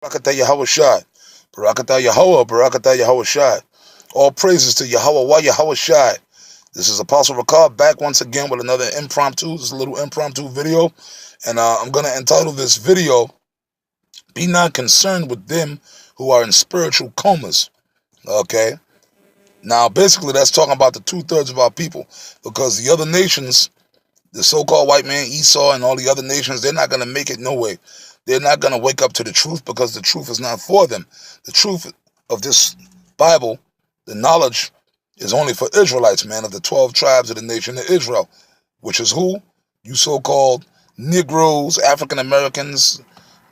Barakatah Yahweh Shai. Barakatah Yahweh, Barakatah Yahweh Shai. All praises to Yahweh, why Yahweh Shai. This is Apostle Ricard back once again with another impromptu, this little impromptu video. And I'm going to entitle this video, Be Not Concerned with Them Who Are in Spiritual Comas. Okay? Now, basically, that's talking about the 2/3 of our people. Because the other nations, the so-called white man, Esau, and all the other nations, they're not going to make it no way. They're not going to wake up to the truth because the truth is not for them. The truth of this Bible, the knowledge, is only for Israelites, man, of the 12 tribes of the nation of Israel, which is who? You so-called Negroes, African Americans,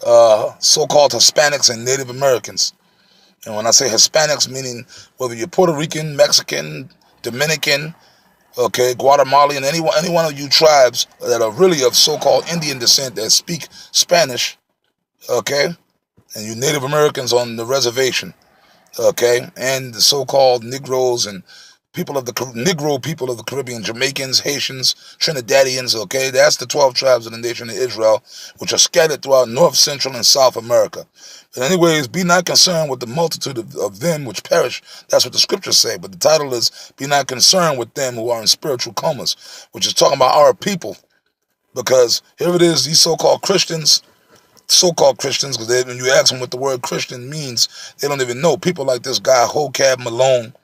so-called Hispanics, and Native Americans. And when I say Hispanics, meaning whether you're Puerto Rican, Mexican, Dominican, okay, Guatemalan, any one of you tribes that are really of so-called Indian descent that speak Spanish, okay, and you Native Americans on the reservation, okay, and the so-called Negroes and Negro people of the Caribbean, Jamaicans, Haitians, Trinidadians, okay, that's the 12 tribes of the nation of Israel, which are scattered throughout North, Central, and South America. But anyways, be not concerned with the multitude of them which perish. That's what the scriptures say. But the title is, be not concerned with them who are in spiritual comas, which is talking about our people. Because here it is, these so-called Christians, because when you ask them what the word Christian means, they don't even know. People like this guy, Hocab Malone,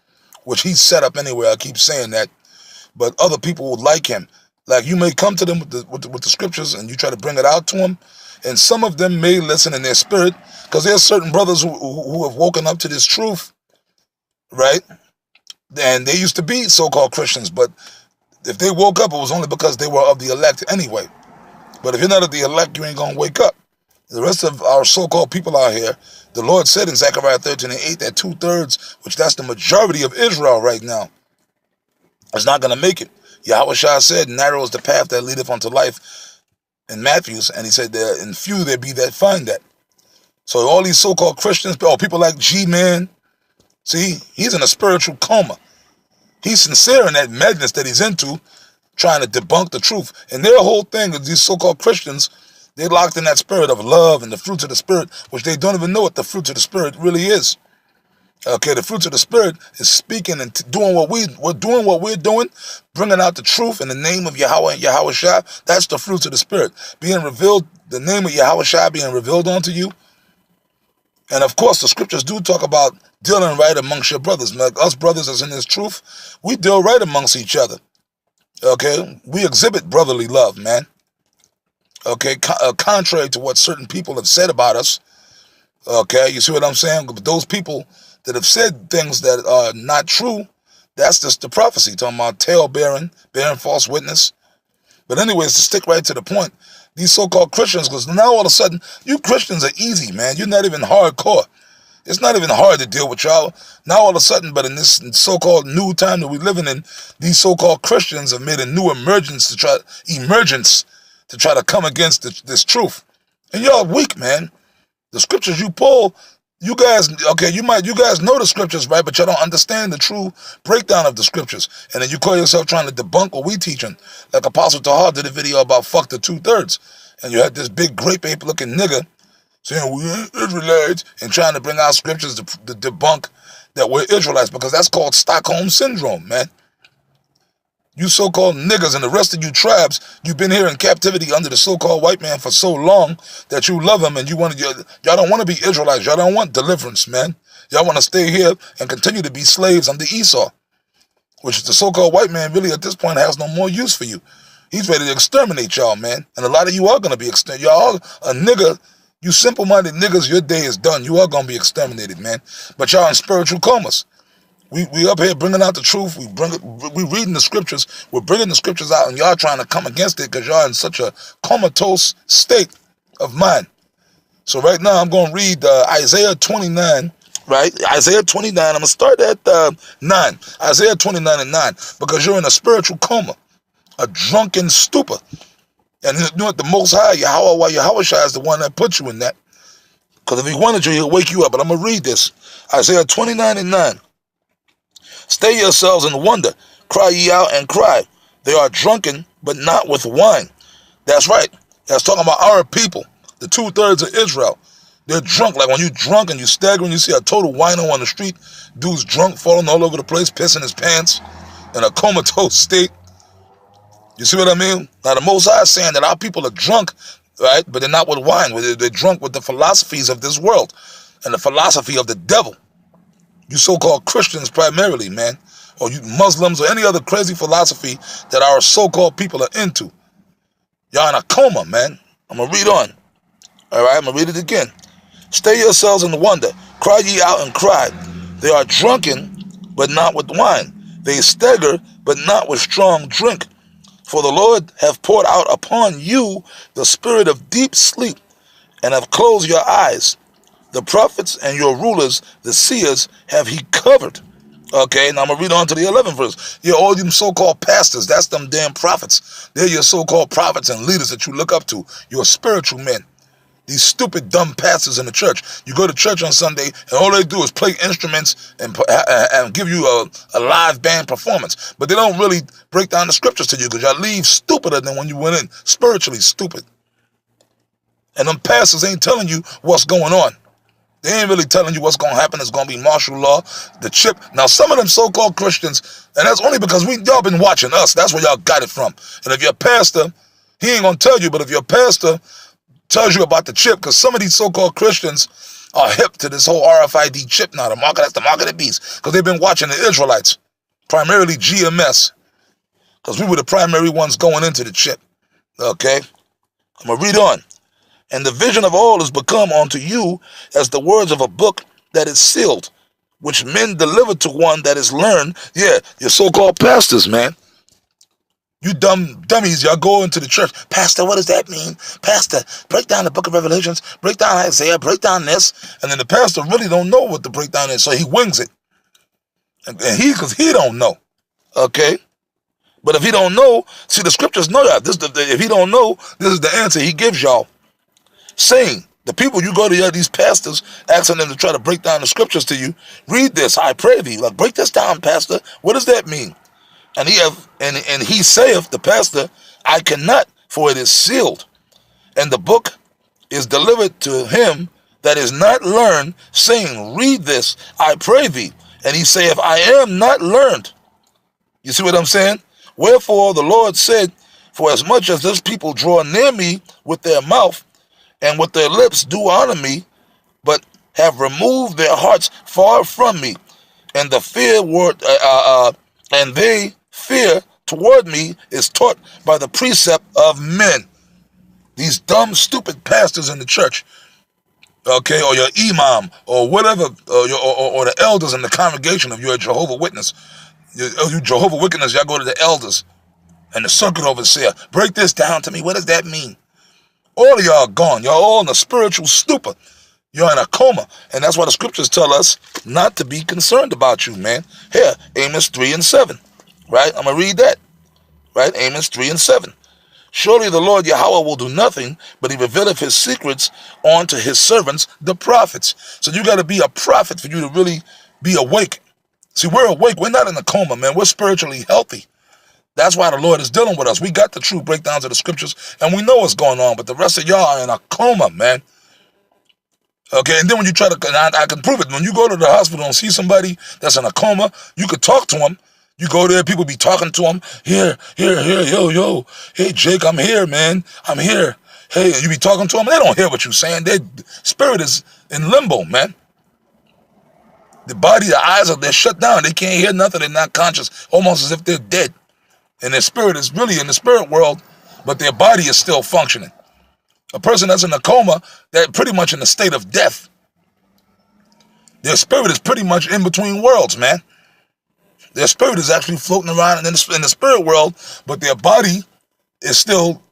which he set up anyway, I keep saying that, but other people would like him. Like, you may come to them with the scriptures and you try to bring it out to them, and some of them may listen in their spirit, because there's certain brothers who have woken up to this truth, right? And they used to be so-called Christians, but if they woke up, it was only because they were of the elect anyway. But if you're not of the elect, you ain't going to wake up. The rest of our so-called people out here, the Lord said in Zechariah 13:8 that 2/3, which that's the majority of Israel right now, is not going to make it. Yahweh Shah said, narrow is the path that leadeth unto life in Matthews, and he said, there in few there be that find that. So all these so-called Christians, people like G-Man, see, he's in a spiritual coma. He's sincere in that madness that he's into, trying to debunk the truth. And their whole thing is these so-called Christians, they're locked in that spirit of love and the fruits of the Spirit, which they don't even know what the fruits of the Spirit really is. Okay, the fruits of the Spirit is speaking and doing what we're doing, bringing out the truth in the name of Yahweh and Yahweh Shai. That's the fruits of the Spirit. Being revealed, the name of Yahweh Shai being revealed unto you. And of course, the scriptures do talk about dealing right amongst your brothers. Like us brothers as in this truth, we deal right amongst each other. Okay, we exhibit brotherly love, man. Okay, contrary to what certain people have said about us. Okay, you see what I'm saying? But those people that have said things that are not true, that's just the prophecy, talking about tale bearing false witness. But anyways, to stick right to the point, these so-called Christians, because now all of a sudden, you Christians are easy, man. You're not even hardcore. It's not even hard to deal with y'all. Now all of a sudden, but in this so-called new time that we're living in, these so-called Christians have made a new emergence to try to come against this truth. And y'all weak, man. The scriptures you pull, you guys, okay, you guys know the scriptures, right? But y'all don't understand the true breakdown of the scriptures. And then you call yourself trying to debunk what we teaching. Like Apostle Tahar did a video about fuck the 2/3. And you had this big grape ape looking nigga saying we ain't Israelites and trying to bring out scriptures to debunk that we're Israelites, because that's called Stockholm Syndrome, man. You so-called niggas and the rest of you tribes, you've been here in captivity under the so-called white man for so long that you love him and y'all don't want to be Israelites. Y'all don't want deliverance, man. Y'all want to stay here and continue to be slaves under Esau, which is the so-called white man really at this point has no more use for you. He's ready to exterminate y'all, man. And a lot of you are going to be exterminated. Y'all a nigga, you simple-minded niggas, your day is done. You are going to be exterminated, man. But y'all in spiritual comas. We up here bringing out the truth. We reading the scriptures. We're bringing the scriptures out, and y'all trying to come against it because y'all in such a comatose state of mind. So right now I'm going to read Isaiah 29, right? Isaiah 29. I'm going to start at 9. Isaiah 29 and 9, because you're in a spiritual coma, a drunken stupor. And you know what? The Most High, Yahweh Shai is the one that put you in that. Because if he wanted you, he'll wake you up. But I'm going to read this. Isaiah 29 and 9. Stay yourselves and wonder. Cry ye out and cry. They are drunken, but not with wine. That's right. That's talking about our people, the 2/3 of Israel. They're drunk. Like when you drunk and you stagger and you see a total wino on the street, dude's drunk, falling all over the place, pissing his pants, in a comatose state. You see what I mean? Now the Most High is saying that our people are drunk, right? But they're not with wine. They're drunk with the philosophies of this world and the philosophy of the devil. You so-called Christians primarily, man, or you Muslims or any other crazy philosophy that our so-called people are into. Y'all in a coma, man. I'm going to read on. All right, I'm going to read it again. Stay yourselves in wonder. Cry ye out and cry. They are drunken, but not with wine. They stagger, but not with strong drink. For the Lord hath poured out upon you the spirit of deep sleep, and have closed your eyes. The prophets and your rulers, the seers, have he covered. Okay, now I'm going to read on to the 11th verse. Yeah, all them so-called pastors, that's them damn prophets. They're your so-called prophets and leaders that you look up to. You're spiritual men. These stupid, dumb pastors in the church. You go to church on Sunday, and all they do is play instruments and give you a live band performance. But they don't really break down the scriptures to you because y'all leave stupider than when you went in. Spiritually stupid. And them pastors ain't telling you what's going on. They ain't really telling you what's going to happen. It's going to be martial law, the chip. Now, some of them so-called Christians, and that's only because y'all been watching us. That's where y'all got it from. And if your pastor, he ain't going to tell you, but if your pastor tells you about the chip, because some of these so-called Christians are hip to this whole RFID chip now. That's the mark of the beast. Because they've been watching the Israelites, primarily GMS, because we were the primary ones going into the chip. Okay? I'm going to read on. And the vision of all is become unto you as the words of a book that is sealed, which men deliver to one that is learned. Yeah, your so-called pastors, man. You dummies, y'all go into the church. Pastor, what does that mean? Pastor, break down the book of Revelations, break down Isaiah, break down this. And then the pastor really don't know what the breakdown is, so he wings it. And because he don't know. Okay? But if he don't know, see, the scriptures know that. If he don't know, this is the answer he gives y'all. Saying, the people you go to, these pastors, asking them to try to break down the scriptures to you, read this, I pray thee. Like, break this down, pastor. What does that mean? And he saith, the pastor, I cannot, for it is sealed. And the book is delivered to him that is not learned, saying, read this, I pray thee. And he saith, I am not learned. You see what I'm saying? Wherefore the Lord said, for as much as this people draw near me with their mouth, and with their lips do honor me, but have removed their hearts far from me, and and they fear toward me is taught by the precept of men. These dumb, stupid pastors in the church, okay, or your imam, or whatever, or the elders in the congregation of your Jehovah Witness. You Jehovah Witness, y'all go to the elders and the circuit overseer. Break this down to me. What does that mean? All of y'all gone. Y'all all in a spiritual stupor. You're in a coma. And that's why the scriptures tell us not to be concerned about you, man. Here, Amos 3 and 7. Right? I'm going to read that. Right? Amos 3 and 7. Surely the Lord Yahweh will do nothing, but he revealeth his secrets unto his servants, the prophets. So you got to be a prophet for you to really be awake. See, we're awake. We're not in a coma, man. We're spiritually healthy. That's why the Lord is dealing with us. We got the true breakdowns of the scriptures, and we know what's going on, but the rest of y'all are in a coma, man. Okay, and then when you try to, and I can prove it, when you go to the hospital and see somebody that's in a coma, you could talk to them. You go there, people be talking to them. Here, yo. Hey, Jake, I'm here, man. I'm here. Hey, and you be talking to them. They don't hear what you're saying. Their spirit is in limbo, man. The body, the eyes, they're shut down. They can't hear nothing. They're not conscious, almost as if they're dead. And their spirit is really in the spirit world, but their body is still functioning. A person that's in a coma, they're pretty much in a state of death. Their spirit is pretty much in between worlds, man. Their spirit is actually floating around in the spirit world, but their body is still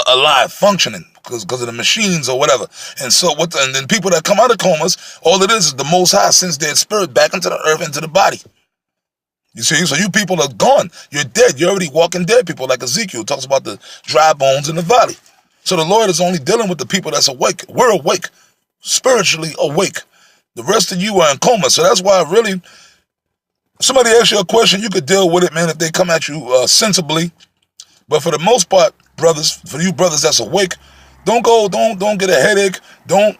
alive, functioning, because of the machines or whatever. And so, and then people that come out of comas, all it is the Most High sends their spirit back into the earth, into the body. You see, so you people are gone. You're dead. You're already walking dead people, like Ezekiel talks about the dry bones in the valley. So the Lord is only dealing with the people that's awake. We're awake, spiritually awake. The rest of you are in coma. So that's why really, somebody asks you a question, you could deal with it, man, if they come at you sensibly. But for the most part, brothers, for you brothers that's awake, don't get a headache. Don't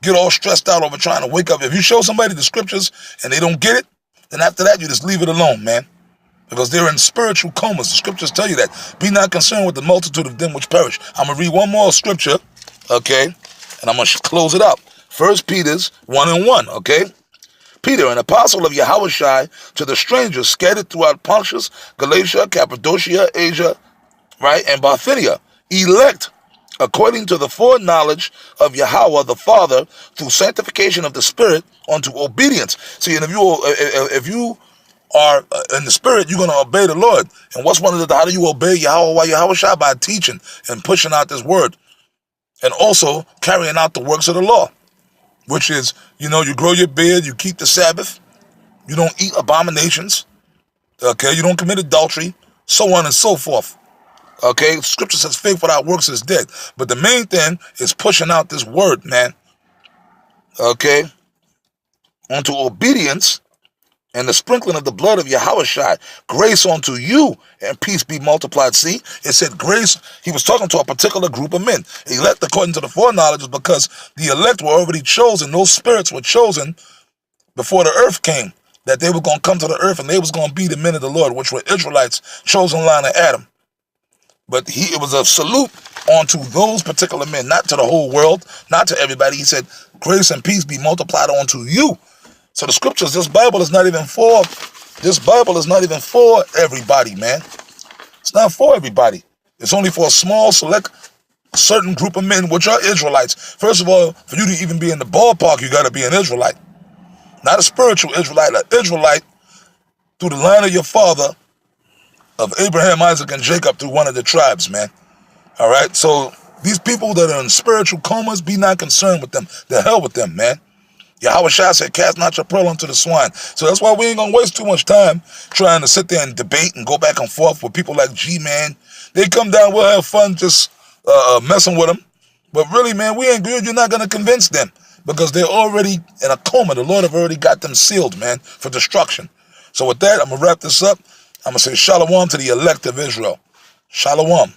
get all stressed out over trying to wake up. If you show somebody the scriptures and they don't get it, then after that, you just leave it alone, man. Because they're in spiritual comas. The scriptures tell you that. Be not concerned with the multitude of them which perish. I'm going to read one more scripture, okay? And I'm going to close it up. 1 Peter's 1:1, okay? Peter, an apostle of Yahushua, to the strangers scattered throughout Pontus, Galatia, Cappadocia, Asia, right, and Bithynia, elect according to the foreknowledge of Yahweh the Father, through sanctification of the Spirit, unto obedience. See, and if you are in the Spirit, you're going to obey the Lord. And what's one of the, how do you obey Yahushua? By teaching and pushing out this word, and also carrying out the works of the law, which is, you grow your beard, you keep the Sabbath, you don't eat abominations, okay, you don't commit adultery, so on and so forth. Okay, scripture says faith without works is dead. But the main thing is pushing out this word, man. Okay, unto obedience and the sprinkling of the blood of Yahushua, grace unto you and peace be multiplied. See, it said grace. He was talking to a particular group of men. Elect according to the foreknowledge is because the elect were already chosen. Those spirits were chosen before the earth came, that they were going to come to the earth and they was going to be the men of the Lord, which were Israelites, chosen line of Adam. But it was a salute onto those particular men, not to the whole world, not to everybody. He said, grace and peace be multiplied unto you. So the scriptures, this Bible is not even for everybody, man. It's not for everybody. It's only for a small, select, certain group of men, which are Israelites. First of all, for you to even be in the ballpark, you got to be an Israelite. Not a spiritual Israelite, an Israelite through the line of your father, of Abraham, Isaac, and Jacob, through one of the tribes, man. All right? So these people that are in spiritual comas, be not concerned with them. The hell with them, man. Yahushua said, cast not your pearl unto the swine. So that's why we ain't going to waste too much time trying to sit there and debate and go back and forth with people like G-Man. They come down, we'll have fun just messing with them. But really, man, we ain't good. You're not going to convince them because they're already in a coma. The Lord have already got them sealed, man, for destruction. So with that, I'm going to wrap this up. I'm going to say shalom to the elect of Israel. Shalom.